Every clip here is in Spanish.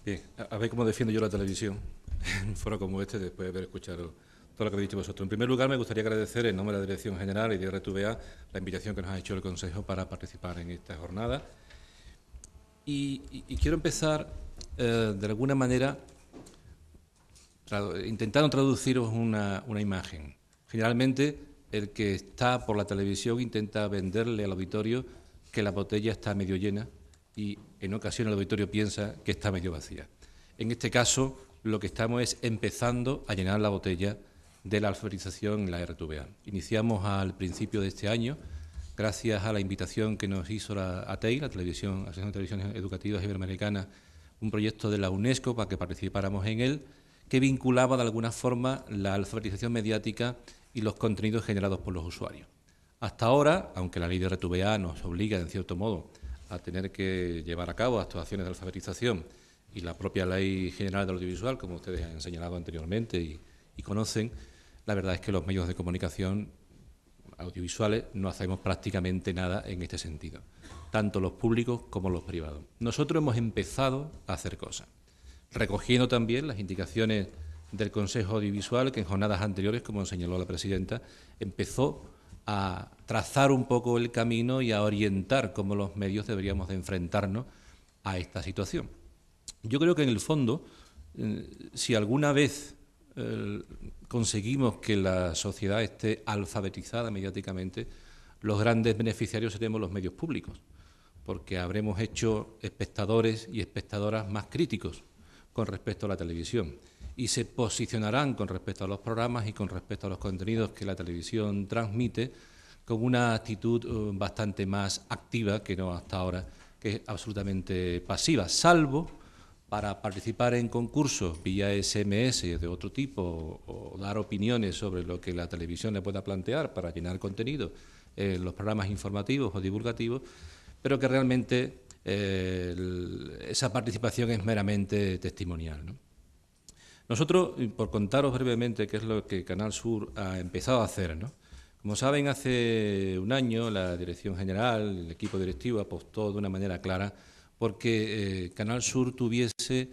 Bien, a ver cómo defiendo yo la televisión en un foro como este, después de haber escuchado todo lo que habéis dicho vosotros. En primer lugar, me gustaría agradecer en nombre de la Dirección General y de RTVA la invitación que nos ha hecho el Consejo para participar en esta jornada. Y quiero empezar, de alguna manera, intentando traduciros una imagen. Generalmente, el que está por la televisión intenta venderle al auditorio que la botella está medio llena y en ocasiones el auditorio piensa que está medio vacía. En este caso, lo que estamos es empezando a llenar la botella de la alfabetización en la RTVA. Iniciamos al principio de este año, gracias a la invitación que nos hizo la ATEI, la Asociación de Televisiones Educativas Iberoamericanas, un proyecto de la UNESCO para que participáramos en él, que vinculaba de alguna forma la alfabetización mediática y los contenidos generados por los usuarios. Hasta ahora, aunque la ley de RTVA nos obliga, en cierto modo, a tener que llevar a cabo actuaciones de alfabetización y la propia Ley General del Audiovisual, como ustedes han señalado anteriormente y conocen, la verdad es que los medios de comunicación audiovisuales no hacemos prácticamente nada en este sentido, tanto los públicos como los privados. Nosotros hemos empezado a hacer cosas, recogiendo también las indicaciones del Consejo Audiovisual, que en jornadas anteriores, como señaló la presidenta, empezó a trazar un poco el camino y a orientar cómo los medios deberíamos de enfrentarnos a esta situación. Yo creo que en el fondo, si alguna vez conseguimos que la sociedad esté alfabetizada mediáticamente, los grandes beneficiarios seremos los medios públicos, porque habremos hecho espectadores y espectadoras más críticos con respecto a la televisión y se posicionarán con respecto a los programas y con respecto a los contenidos que la televisión transmite con una actitud bastante más activa que no hasta ahora, que es absolutamente pasiva, salvo para participar en concursos vía SMS de otro tipo o dar opiniones sobre lo que la televisión le pueda plantear para llenar contenido en los programas informativos o divulgativos, pero que realmente esa participación es meramente testimonial, ¿no? Nosotros, por contaros brevemente qué es lo que Canal Sur ha empezado a hacer, ¿no? Como saben, hace un año la Dirección General, el equipo directivo, apostó de una manera clara porque Canal Sur tuviese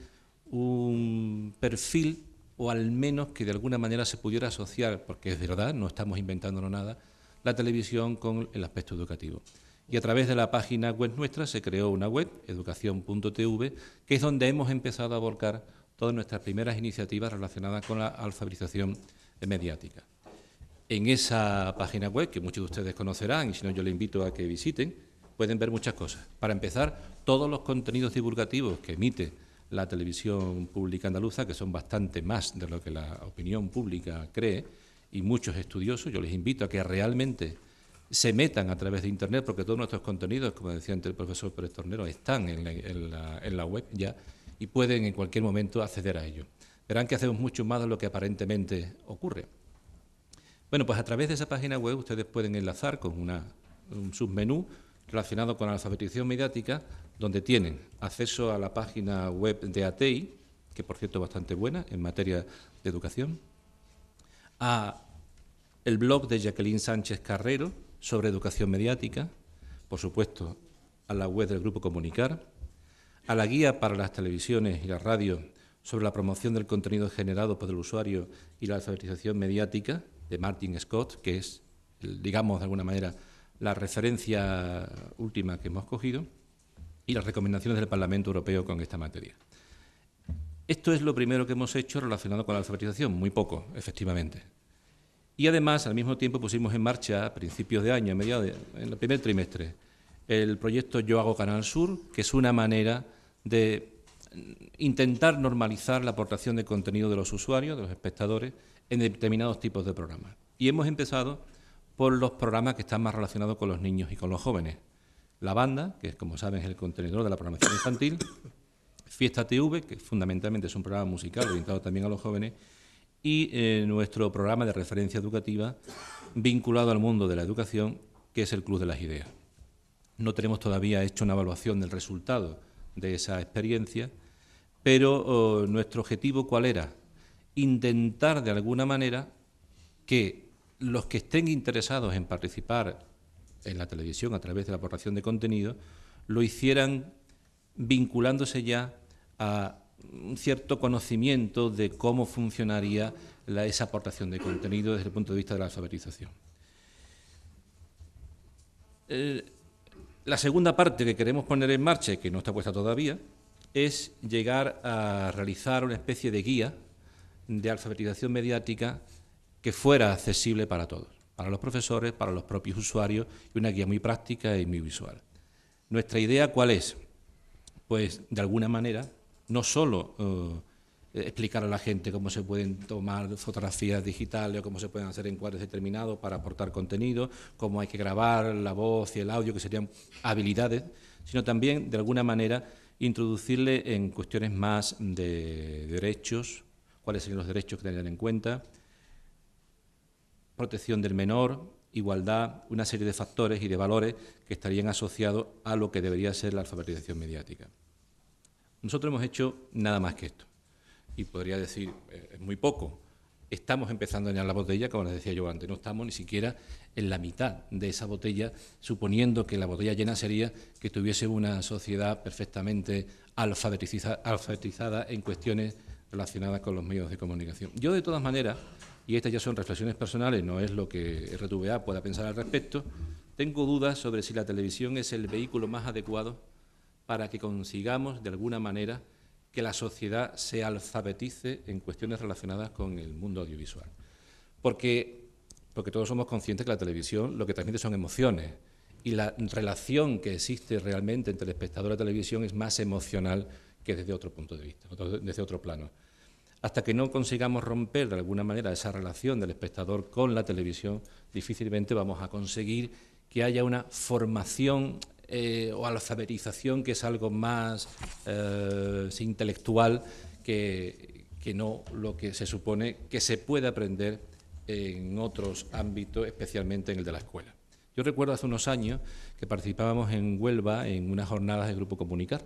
un perfil o al menos que de alguna manera se pudiera asociar, porque es verdad, no estamos inventándonos nada, la televisión con el aspecto educativo. Y a través de la página web nuestra se creó una web, educación.tv, que es donde hemos empezado a volcar todas nuestras primeras iniciativas relacionadas con la alfabetización mediática. En esa página web, que muchos de ustedes conocerán, y si no yo les invito a que visiten, pueden ver muchas cosas. Para empezar, todos los contenidos divulgativos que emite la televisión pública andaluza, que son bastante más de lo que la opinión pública cree, y muchos estudiosos, yo les invito a que realmente se metan a través de Internet, porque todos nuestros contenidos, como decía antes el profesor Pérez Tornero, están en la web ya y pueden en cualquier momento acceder a ello. Verán que hacemos mucho más de lo que aparentemente ocurre. Bueno, pues a través de esa página web ustedes pueden enlazar con un submenú relacionado con la alfabetización mediática, donde tienen acceso a la página web de ATEI, que por cierto es bastante buena en materia de educación, a el blog de Jacqueline Sánchez Carrero sobre educación mediática, por supuesto a la web del Grupo Comunicar, a la guía para las televisiones y las radios sobre la promoción del contenido generado por el usuario y la alfabetización mediática de Martin Scott, que es, digamos, de alguna manera, la referencia última que hemos cogido, y las recomendaciones del Parlamento Europeo con esta materia. Esto es lo primero que hemos hecho relacionado con la alfabetización, muy poco, efectivamente. Y además, al mismo tiempo, pusimos en marcha a principios de año, en el primer trimestre, el proyecto Yo Hago Canal Sur, que es una manera de intentar normalizar la aportación de contenido de los usuarios, de los espectadores, en determinados tipos de programas. Y hemos empezado por los programas que están más relacionados con los niños y con los jóvenes. La Banda, que como saben es el contenedor de la programación infantil, Fiesta TV, que fundamentalmente es un programa musical orientado también a los jóvenes, y nuestro programa de referencia educativa vinculado al mundo de la educación, que es el Club de las Ideas. No tenemos todavía hecho una evaluación del resultado de esa experiencia, pero nuestro objetivo, ¿cuál era? Intentar de alguna manera que los que estén interesados en participar en la televisión a través de la aportación de contenido lo hicieran vinculándose ya a un cierto conocimiento de cómo funcionaría esa aportación de contenido desde el punto de vista de la alfabetización. La segunda parte que queremos poner en marcha, y que no está puesta todavía, es llegar a realizar una especie de guía de alfabetización mediática que fuera accesible para todos, para los profesores, para los propios usuarios, y una guía muy práctica y muy visual. ¿Nuestra idea cuál es? Pues, de alguna manera, no solo explicar a la gente cómo se pueden tomar fotografías digitales o cómo se pueden hacer encuadres determinados para aportar contenido, cómo hay que grabar la voz y el audio, que serían habilidades, sino también, de alguna manera, introducirle en cuestiones más de derechos, cuáles serían los derechos que tener en cuenta, protección del menor, igualdad, una serie de factores y de valores que estarían asociados a lo que debería ser la alfabetización mediática. Nosotros hemos hecho nada más que esto. Y podría decir, es muy poco. Estamos empezando a llenar la botella, como les decía yo antes, no estamos ni siquiera en la mitad de esa botella, suponiendo que la botella llena sería que tuviese una sociedad perfectamente alfabetizada en cuestiones relacionadas con los medios de comunicación. Yo, de todas maneras, y estas ya son reflexiones personales, no es lo que RTVA pueda pensar al respecto, tengo dudas sobre si la televisión es el vehículo más adecuado para que consigamos, de alguna manera, que la sociedad se alfabetice en cuestiones relacionadas con el mundo audiovisual. Porque todos somos conscientes que la televisión lo que transmite son emociones, y la relación que existe realmente entre el espectador y la televisión es más emocional que desde otro punto de vista, desde otro plano. Hasta que no consigamos romper de alguna manera esa relación del espectador con la televisión, difícilmente vamos a conseguir que haya una formación o alfabetización, que es algo más intelectual que no lo que se supone que se puede aprender en otros ámbitos, especialmente en el de la escuela. Yo recuerdo hace unos años que participábamos en Huelva en unas jornadas del Grupo Comunicar,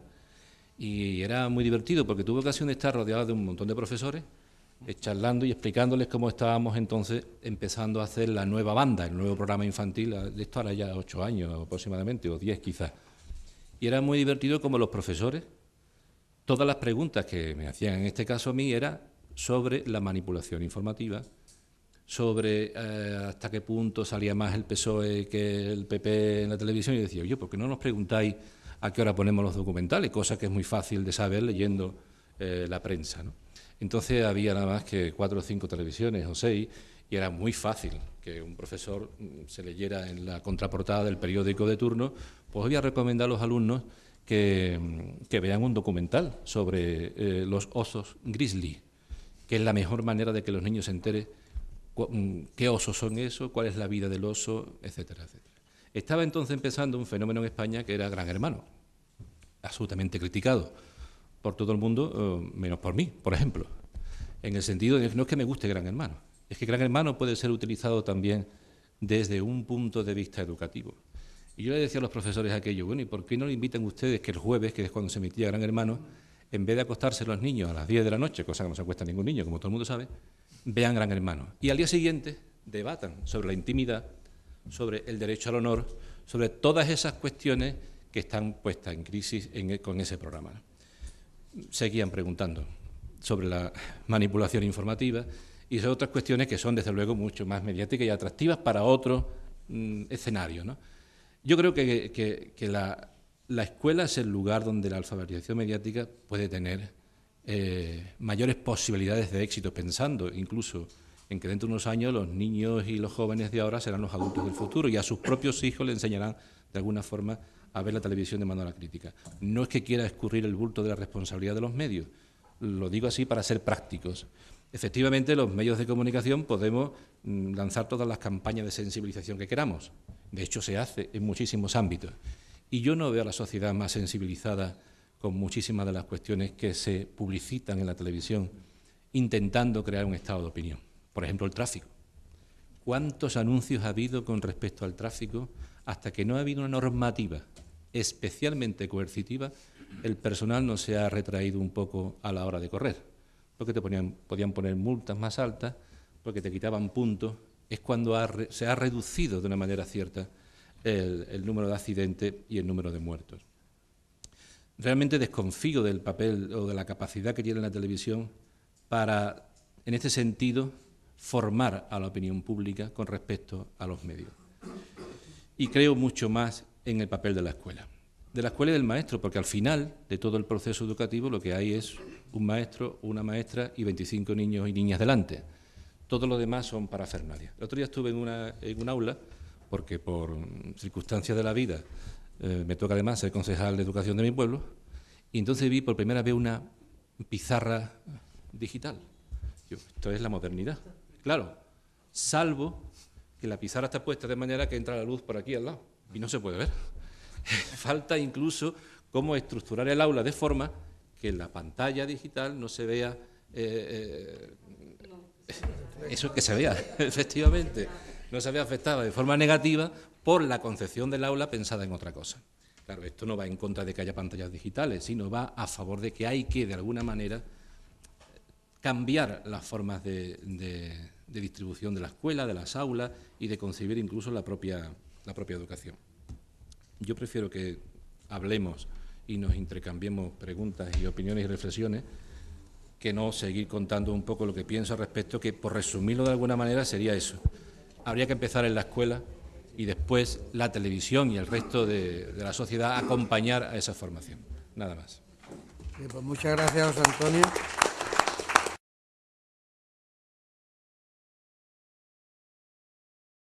y era muy divertido porque tuve ocasión de estar rodeado de un montón de profesores charlando y explicándoles cómo estábamos entonces empezando a hacer la nueva banda, el nuevo programa infantil, de esto ahora ya 8 años aproximadamente, o 10 quizás. Y era muy divertido como los profesores, todas las preguntas que me hacían en este caso a mí era sobre la manipulación informativa, sobre hasta qué punto salía más el PSOE que el PP en la televisión, y decía, oye, ¿por qué no nos preguntáis a qué hora ponemos los documentales? Cosa que es muy fácil de saber leyendo la prensa, ¿no? Entonces había nada más que 4 o 5 televisiones o 6, y era muy fácil que un profesor se leyera en la contraportada del periódico de turno. Pues voy a recomendar a los alumnos que vean un documental sobre los osos grizzly, que es la mejor manera de que los niños se enteren qué osos son esos, cuál es la vida del oso, etcétera, etcétera. Estaba entonces empezando un fenómeno en España que era Gran Hermano, absolutamente criticado por todo el mundo, menos por mí, por ejemplo, en el sentido de que no es que me guste Gran Hermano, es que Gran Hermano puede ser utilizado también desde un punto de vista educativo. Y yo le decía a los profesores aquello, bueno, ¿y por qué no le invitan ustedes que el jueves, que es cuando se emitía Gran Hermano, en vez de acostarse los niños a las 10 de la noche, cosa que no se acuesta ningún niño, como todo el mundo sabe, vean Gran Hermano? Y al día siguiente debatan sobre la intimidad, sobre el derecho al honor, sobre todas esas cuestiones que están puestas en crisis con ese programa. Seguían preguntando sobre la manipulación informativa y sobre otras cuestiones que son, desde luego, mucho más mediáticas y atractivas para otros escenarios, ¿no? Yo creo que la escuela es el lugar donde la alfabetización mediática puede tener mayores posibilidades de éxito, pensando incluso en que dentro de unos años los niños y los jóvenes de ahora serán los adultos del futuro, y a sus propios hijos le enseñarán de alguna forma a ver la televisión de manera crítica. No es que quiera escurrir el bulto de la responsabilidad de los medios, lo digo así para ser prácticos. Efectivamente, los medios de comunicación podemos lanzar todas las campañas de sensibilización que queramos. De hecho, se hace en muchísimos ámbitos. Y yo no veo a la sociedad más sensibilizada con muchísimas de las cuestiones que se publicitan en la televisión, intentando crear un estado de opinión. Por ejemplo, el tráfico. ¿Cuántos anuncios ha habido con respecto al tráfico? Hasta que no ha habido una normativa especialmente coercitiva, el personal no se ha retraído un poco a la hora de correr, porque podían poner multas más altas, porque te quitaban puntos. Es cuando se ha reducido de una manera cierta el número de accidentes y el número de muertos. realmente desconfío del papel o de la capacidad que tiene la televisión para, en este sentido, formar a la opinión pública con respecto a los medios. Y creo mucho más en el papel de la escuela y del maestro, porque al final de todo el proceso educativo lo que hay es un maestro, una maestra y 25 niños y niñas delante. Todo lo demás son parafernalias. El otro día estuve en un aula, porque por circunstancias de la vida me toca además ser concejal de educación de mi pueblo, y entonces vi por primera vez una pizarra digital. Esto es la modernidad. Claro, salvo que la pizarra está puesta de manera que entra la luz por aquí al lado y no se puede ver. Falta incluso cómo estructurar el aula de forma que en la pantalla digital no se vea eso que se vea, efectivamente, no se vea afectada de forma negativa por la concepción del aula pensada en otra cosa. Claro, esto no va en contra de que haya pantallas digitales, sino va a favor de que hay que, de alguna manera, cambiar las formas de distribución de la escuela, de las aulas y de concebir incluso la propia educación. Yo prefiero que hablemos y nos intercambiemos preguntas y opiniones y reflexiones que no seguir contando un poco lo que pienso al respecto, que por resumirlo de alguna manera sería eso. Habría que empezar en la escuela y después la televisión y el resto de la sociedad acompañar a esa formación. Nada más. Pues muchas gracias, José Antonio.